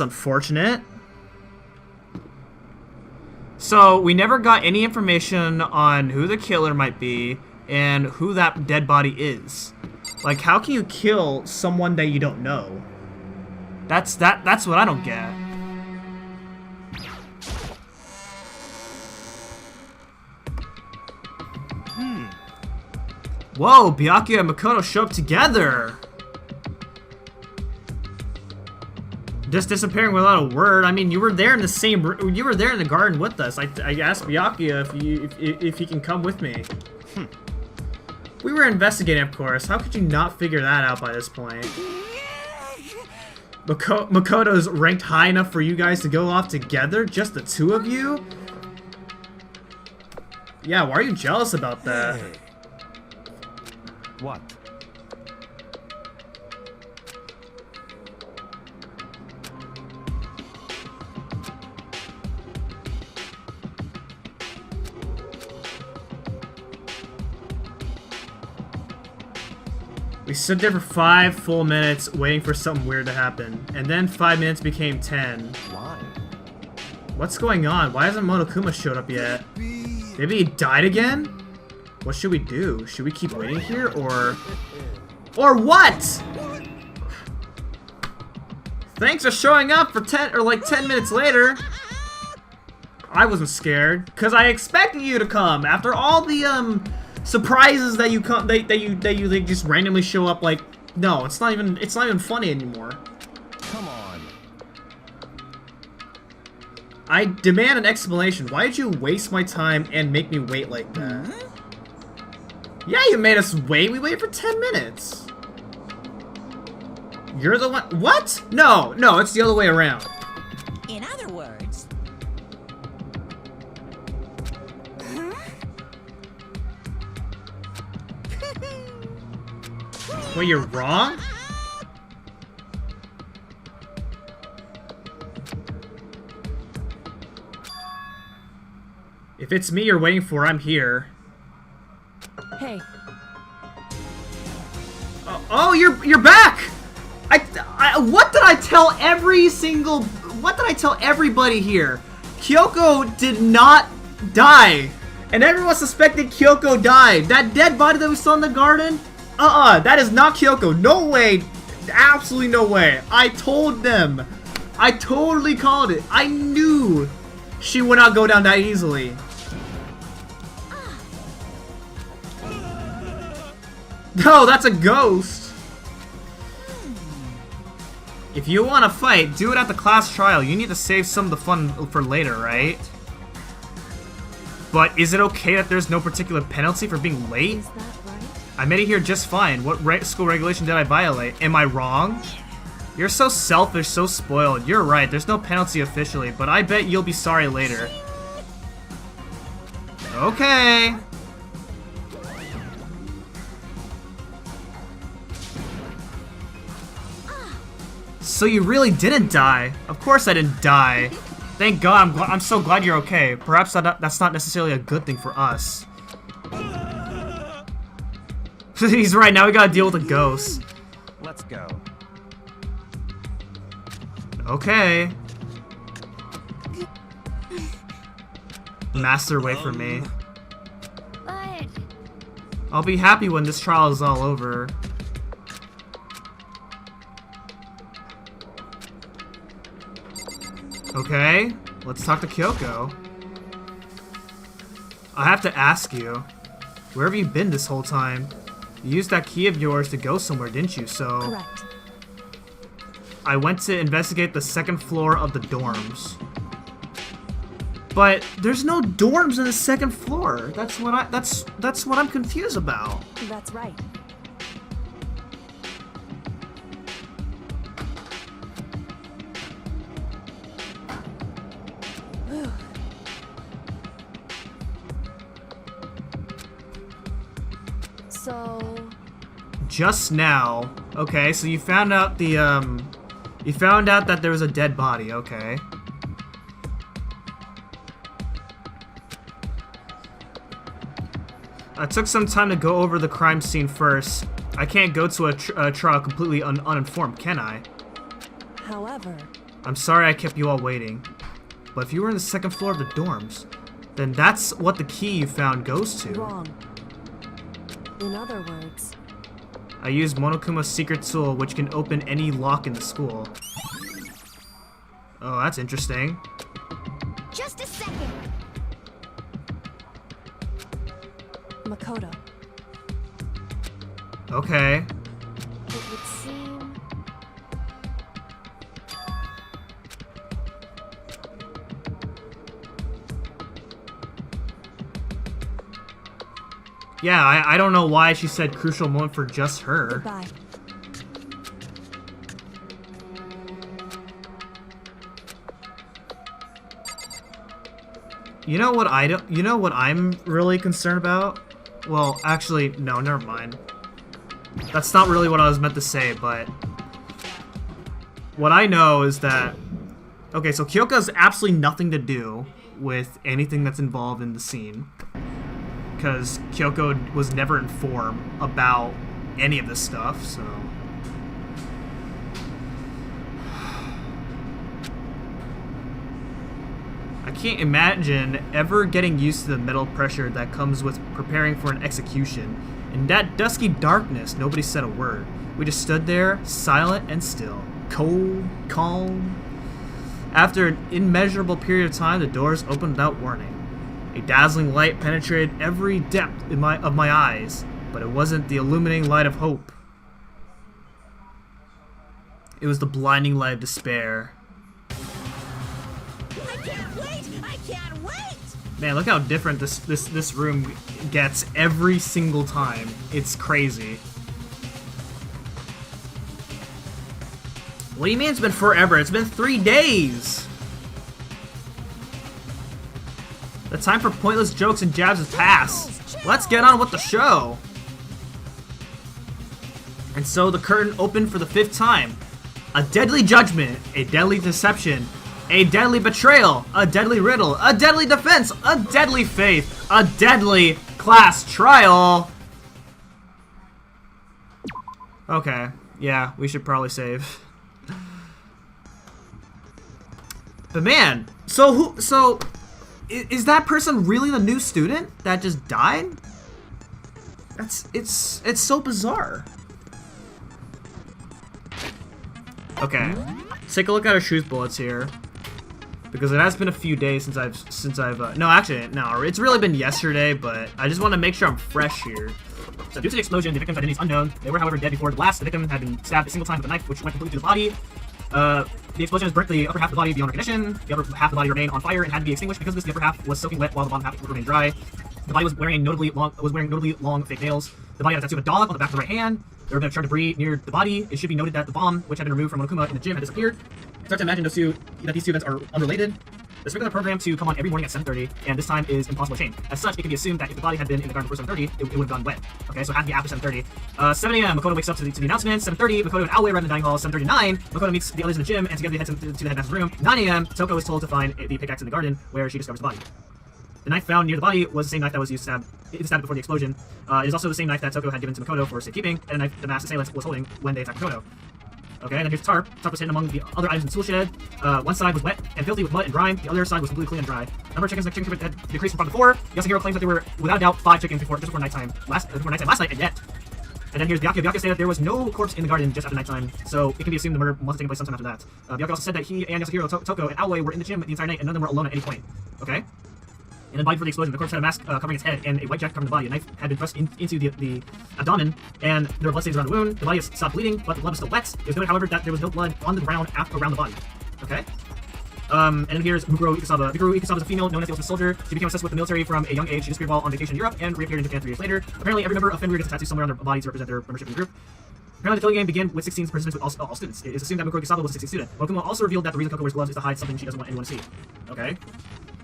that's unfortunate. So, we never got any information on who the killer might be and who that dead body is. Like, how can you kill someone that you don't know? That's what I don't get. Whoa, Byakuya and Makoto show up together! Just disappearing without a word. I mean, you were there in the same. You were there in the garden with us. I asked Byakuya if he can come with me. We were investigating, of course. How could you not figure that out by this point? Makoto's ranked high enough for you guys to go off together, just the two of you. Yeah, why are you jealous about that? Hey. What? We stood there for 5 full minutes waiting for something weird to happen. And then 5 minutes became 10. Why? What's going on? Why hasn't Monokuma showed up yet? Maybe he died again? What should we do? Should we keep waiting here or what? Thanks for showing up for 10 minutes later. I wasn't scared because I expected you to come after all the surprises that you come they just randomly show up. Like, no, it's not even funny anymore. Come on. I demand an explanation. Why did you waste my time and make me wait like that? Yeah, you made us wait. We waited for 10 minutes. You're the one. What? No, it's the other way around. In other words. Wait, you're wrong? If it's me you're waiting for, I'm here. Hey. Oh, you're back! What did I tell everybody here? Kyoko did not die. And everyone suspected Kyoko died. That dead body that we saw in the garden? That is not Kyoko. No way. Absolutely no way. I told them. I totally called it. I knew she would not go down that easily. No, that's a ghost. If you want to fight, do it at the class trial. You need to save some of the fun for later, right? But is it okay that there's no particular penalty for being late? Is that right? I made it here just fine. What school regulation did I violate? Am I wrong? You're so selfish, so spoiled. You're right, there's no penalty officially, but I bet you'll be sorry later. Okay. So you really didn't die. Of course I didn't die. Thank God, I'm so glad you're okay. Perhaps that's not necessarily a good thing for us. He's right, now we gotta deal with a ghost. Let's go. Okay. Master, wait for me. What? I'll be happy when this trial is all over. Okay, let's talk to Kyoko. I have to ask you, where have you been this whole time? You used that key of yours to go somewhere, didn't you? So Correct. I went to investigate the second floor of the dorms. But there's no dorms on the second floor. That's what I'm confused about. That's right. So... Just now. Okay, so you found out the, you found out that there was a dead body, okay. I took some time to go over the crime scene first. I can't go to a trial completely uninformed, can I? However... I'm sorry I kept you all waiting. But if you were on the second floor of the dorms, then that's what the key you found goes to. Wrong. In other words, I used Monokuma's secret tool, which can open any lock in the school. Oh, that's interesting. Just a second. Makoto. Okay. It would seem... Yeah, I don't know why she said crucial moment for just her. Goodbye. You know what you know what I'm really concerned about? Well, actually, no, never mind. That's not really what I was meant to say, but what I know is that okay, so Kyoko has absolutely nothing to do with anything that's involved in the scene. Because Kyoko was never informed about any of this stuff, so... I can't imagine ever getting used to the mental pressure that comes with preparing for an execution. In that dusky darkness, nobody said a word. We just stood there, silent and still. Cold, calm. After an immeasurable period of time, the doors opened without warning. A dazzling light penetrated every depth of my eyes, but it wasn't the illuminating light of hope. It was the blinding light of despair. I can't wait! I can't wait! Man, look how different this room gets every single time. It's crazy. What do you mean it's been forever? It's been 3 days! The time for pointless jokes and jabs has passed. Let's get on with the show. And so the curtain opened for the 5th time. A deadly judgment, a deadly deception, a deadly betrayal, a deadly riddle, a deadly defense, a deadly faith, a deadly class trial. Okay, yeah, we should probably save. But man, so is that person really the new student that just died? It's so bizarre. Okay, let's take a look at our truth bullets here, because it has been a few days since I've no, actually no, it's really been yesterday, but I just want to make sure I'm fresh here. So due to the explosion, the victim's identity is unknown. They were, however, dead before the blast. The victim had been stabbed a single time with a knife, which went completely through the body. The explosion has burnt the upper half of the body beyond recognition. The upper half of the body remained on fire and had to be extinguished. Because of this, the upper half was soaking wet while the bottom half remained dry. The body was wearing notably long fake nails. The body had a tattoo of a dog on the back of the right hand. There had been a charred debris near the body. It should be noted that the bomb, which had been removed from Monokuma in the gym, had disappeared. Start to imagine these two events are unrelated. There's regular program to come on every morning at 7:30, and this time is impossible to change. As such, it can be assumed that if the body had been in the garden before 7:30, it would have gone wet. Okay, so it had to be after 7:30. 7 a.m. Makoto wakes up to the announcement. 7:30, Makoto and Aoi arrive in the dining hall. 7:39, Makoto meets the others in the gym, and together they head to the headmaster's room. 9 a.m., Toko is told to find the pickaxe in the garden, where she discovers the body. The knife found near the body was the same knife that was used to stab before the explosion. It is also the same knife that Toko had given to Makoto for safekeeping, and a knife the masked assailant was holding when they attacked Makoto. Okay, and then here's the tarp. The tarp was hidden among the other items in the tool shed. One side was wet and filthy with mud and grime. The other side was completely clean and dry. Number of chickens in the chicken coop had decreased from before. The hero claims that there were, without doubt, 5 chickens just before nighttime last night, and yet. And then here's Byakuya. Byakuya stated that there was no corpse in the garden just after nighttime, so it can be assumed the murder must have taken place sometime after that. Byakuya also said that he and Yasuhiro, Toko, and Aoi were in the gym the entire night, and none of them were alone at any point. Okay? And then body for the explosion, the corpse had a mask covering its head and a white jacket covering the body. A knife had been thrust into the abdomen, and there were blood stains around the wound. The body has stopped bleeding, but the blood was still wet. It was noted, however, that there was no blood on the ground around the body. Okay? And then here's Mukuro Ikusawa. Mukuro Ikusawa is a female known as the Ultimate Soldier. She became obsessed with the military from a young age. She disappeared while on vacation in Europe and reappeared in Japan 3 years later. Apparently, every member of Fenrir gets a tattoo somewhere on their body to represent their membership in the group. Apparently, the killing game began with 16 participants with all students. It is assumed that Mukuro Ikusawa was a 16th student. Monokuma also revealed that the reason Kyoko wears gloves is to hide something she doesn't want anyone to see. Okay?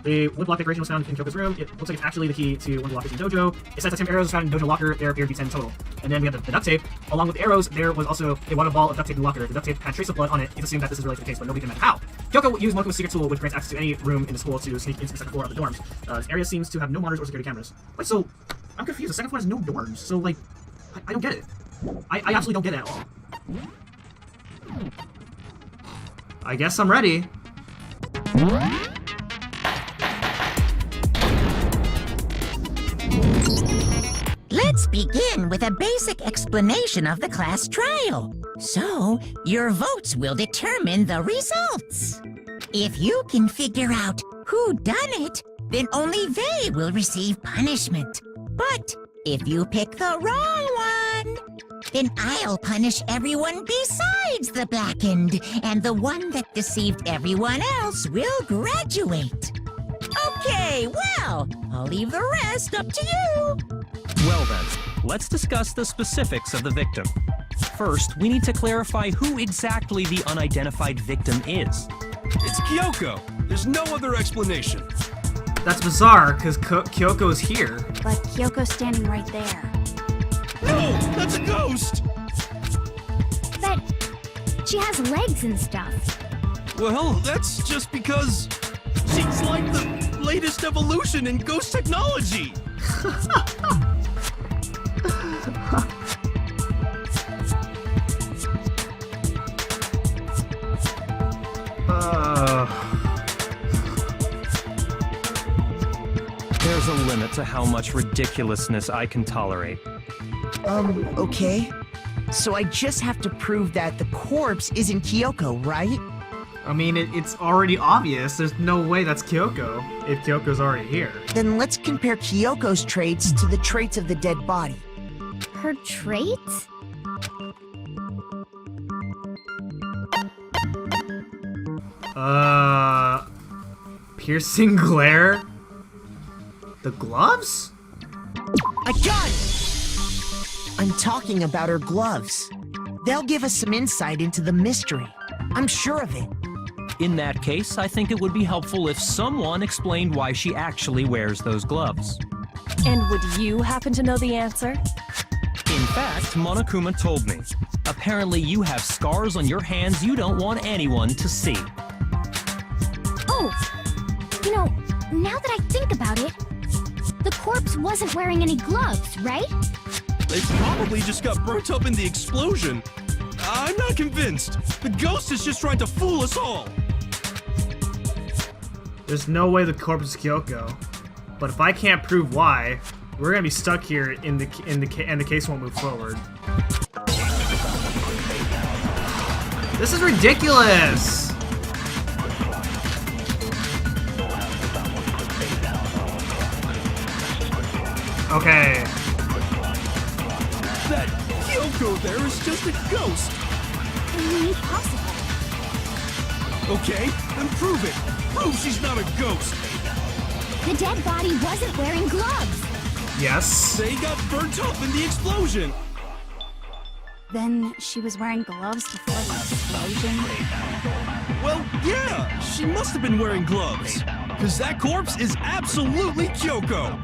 The wood block decoration was found in Kyoko's room. It looks like it's actually the key to one of the lockers in the dojo. It says that 10 arrows was found in the dojo locker. There appeared to be 10 total. And then we have the duct tape. Along with the arrows, there was also a water ball of duct tape in the locker. The duct tape had trace of blood on it. It's assumed that this is related to the case, but nobody can imagine how. Kyoko used Monokuma's secret tool, which grants access to any room in the school to sneak into the second floor of the dorms. This area seems to have no monitors or security cameras. Wait, so I'm confused. The second floor has no dorms. So like, I don't get it. I absolutely don't get it at all. I guess I'm ready. Let's begin with a basic explanation of the class trial. So, your votes will determine the results. If you can figure out who done it, then only they will receive punishment. But if you pick the wrong one, then I'll punish everyone besides the blackened, and the one that deceived everyone else will graduate. Okay, well, I'll leave the rest up to you. Well then, let's discuss the specifics of the victim. First, we need to clarify who exactly the unidentified victim is. It's Kyoko. There's no other explanation. That's bizarre, because Kyoko's here. But Kyoko's standing right there. No, that's a ghost! But she has legs and stuff. Well, that's just because she's like the latest evolution in ghost technology. There's a limit to how much ridiculousness I can tolerate. Okay. So I just have to prove that the corpse isn't Kyoko, right? I mean, it's already obvious. There's no way that's Kyoko, if Kyoko's already here. Then let's compare Kyoko's traits to the traits of the dead body. Her traits? Piercing glare? The gloves? I got it! I'm talking about her gloves. They'll give us some insight into the mystery. I'm sure of it. In that case, I think it would be helpful if someone explained why she actually wears those gloves. And would you happen to know the answer? In fact, Monokuma told me. Apparently you have scars on your hands you don't want anyone to see. Oh, you know, now that I think about it, the corpse wasn't wearing any gloves, right? They probably just got burnt up in the explosion. I'm not convinced. The ghost is just trying to fool us all. There's no way the corpse is Kyoko. But if I can't prove why, we're gonna be stuck here and the case won't move forward. This is ridiculous! Okay. That Kyoko there is just a ghost. Impossible. Okay, then prove it. Prove she's not a ghost. The dead body wasn't wearing gloves. Yes. They got burnt up in the explosion. Then she was wearing gloves before the explosion. Well, yeah, she must have been wearing gloves. Because that corpse is absolutely Kyoko.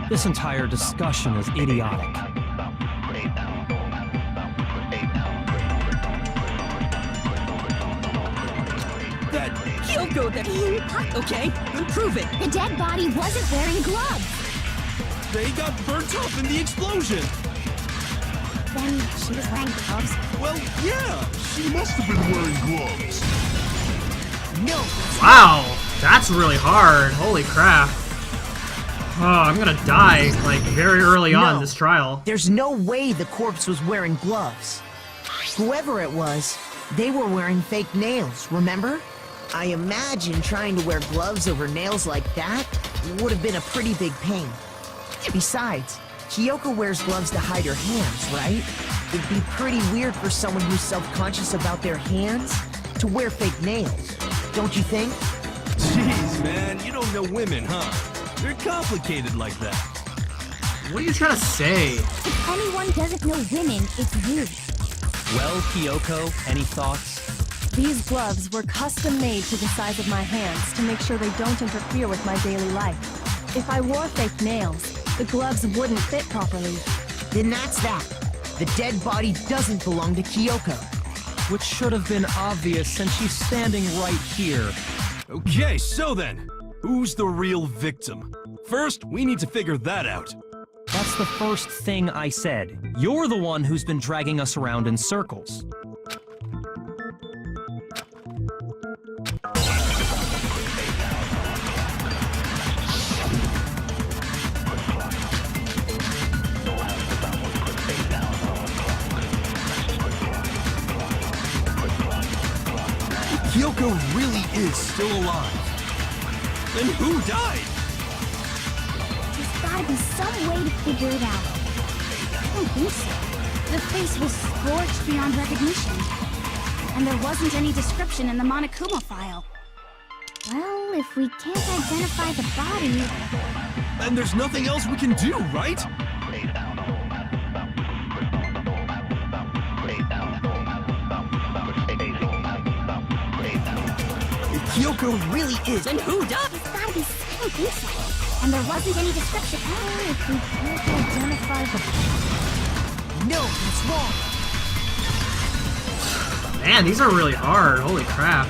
This entire discussion is idiotic. That Kyoko, okay, then prove it. The dead body wasn't wearing gloves. they got burnt up in the explosion. Then she was wearing gloves. Well, yeah, she must have been wearing gloves. No, Wow, that's really hard. Holy crap. Oh, I'm gonna die, like, very early on in this trial. there's no way the corpse was wearing gloves. Whoever it was, they were wearing fake nails, remember? I imagine trying to wear gloves over nails like that would have been a pretty big pain. Besides, Kyoko wears gloves to hide her hands, right? It'd be pretty weird for someone who's self-conscious about their hands to wear fake nails, don't you think? Jeez, man, you don't know women, huh? They're complicated like that. What are you trying to say? If anyone doesn't know women, it's you. Well, Kyoko, any thoughts? These gloves were custom made to the size of my hands to make sure they don't interfere with my daily life. If I wore fake nails, the gloves wouldn't fit properly. Then that's that. The dead body doesn't belong to Kyoko. Which should have been obvious since she's standing right here. Okay, so then, who's the real victim? First, we need to figure that out. That's the first thing I said. You're the one who's been dragging us around in circles. Kyoko really is still alive. Then who died? There's gotta be some way to figure it out. I don't think so. The face was scorched beyond recognition. And there wasn't any description in the Monokuma file. Well, if we can't identify the body... And there's nothing else we can do, right? If Kyoko really is, Then who died? There's gotta be something inside. And there wasn't any description. Oh, if we can't identify the... no, that's wrong. Man, these are really hard. Holy crap.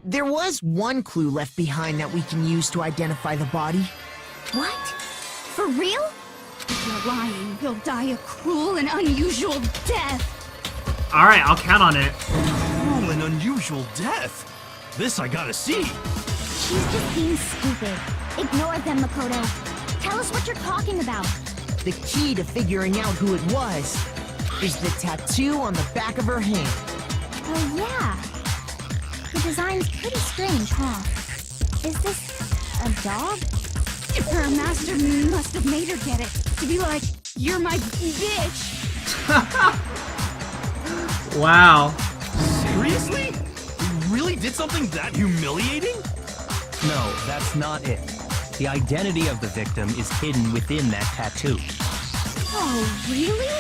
There was one clue left behind that we can use to identify the body. What? For real? If you're lying, you'll die a cruel and unusual death. Alright, I'll count on it. Cruel and unusual death. This I gotta see. She's just being stupid. Ignore them, Makoto. Tell us what you're talking about. The key to figuring out who it was is the tattoo on the back of her hand. Oh, yeah. The design's pretty strange, huh? Is this a dog? Her master must have made her get it. To be like, you're my bitch. Wow. Seriously? You really did something that humiliating? No, that's not it. The identity of the victim is hidden within that tattoo. Oh, really?